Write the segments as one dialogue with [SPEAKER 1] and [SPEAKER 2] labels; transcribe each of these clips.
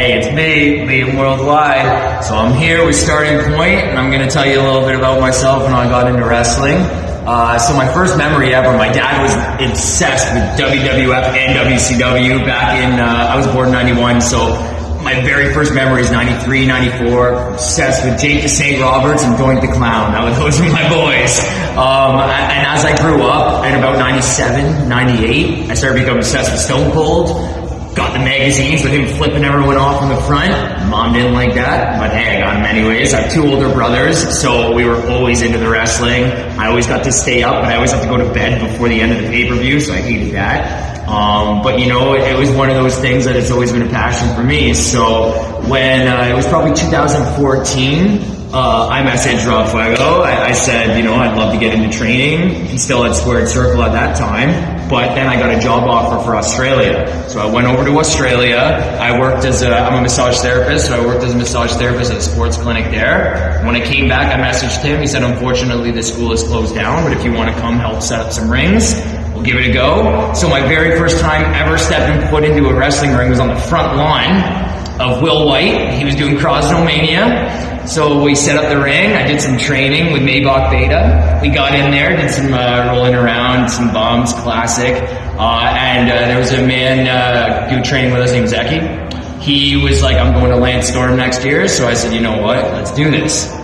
[SPEAKER 1] Hey, it's me, Liam Worldwide. So I'm here with Starting Point, and I'm going to tell you a little bit about myself and how I got into wrestling. So my first memory ever, my dad was obsessed with WWF and WCW back in, I was born in 91, so my very first memory is 93, 94, obsessed with Jake the St. Roberts and Doink the Clown. Those were my boys. And as I grew up, in about 97, 98, I started becoming obsessed with Stone Cold. Got the magazines with him flipping everyone off on the front. Mom didn't like that, but hey, I got him anyways. I have two older brothers, so we were always into the wrestling. I always got to stay up, but I always have to go to bed before the end of the pay-per-view, so I hated that. But you know, it was one of those things that it's always been a passion for me. So when it was probably 2014, I messaged Rob Fuego. I said, you know, I'd love to get into training. He still had Squared Circle at that time. But then I got a job offer for Australia. So I went over to Australia. I worked I'm a massage therapist, so I worked as a massage therapist at a sports clinic there. When I came back, I messaged him. He said, unfortunately, the school is closed down, but if you want to come help set up some rings, we'll give it a go. So my very first time ever stepping foot into a wrestling ring was on the front lawn of Will White. He was doing Crosnomania. So we set up the ring. I did some training with Maybach Beta. We got in there, did some rolling around, some bumps, classic. And there was a man who trained with us named Zeki. He was like, I'm going to Lance Storm next year. So I said, you know what? Let's do this.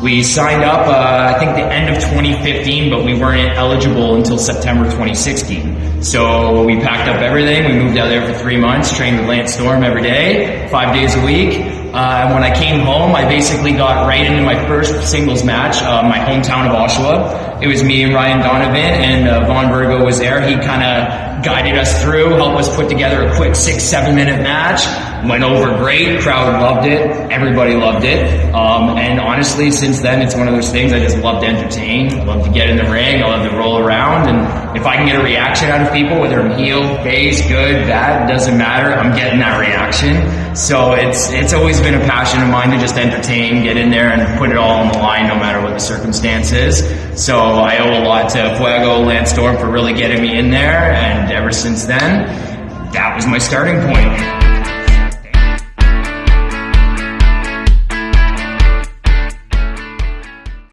[SPEAKER 1] We signed up, I think the end of 2015, but we weren't eligible until September 2016. So we packed up everything. We moved out there for 3 months, trained with Lance Storm every day, 5 days a week. When I came home, I basically got right into my first singles match, my hometown of Oshawa. It was me and Ryan Donovan, and Vaughn Virgo was there. He kind of guided us through, helped us put together a quick 6-7 minute match. Went over great, crowd loved it, everybody loved it. And honestly, since then, it's one of those things I just love to entertain. I love to get in the ring, I love to roll around, and if I can get a reaction out of people, whether I'm heel, face, good, bad, doesn't matter, I'm getting that reaction. So it's always been a passion of mine to just entertain, get in there and put it all on the line no matter what the circumstance is. So I owe a lot to Fuego, Lance Storm for really getting me in there, and ever since then, that was my starting point.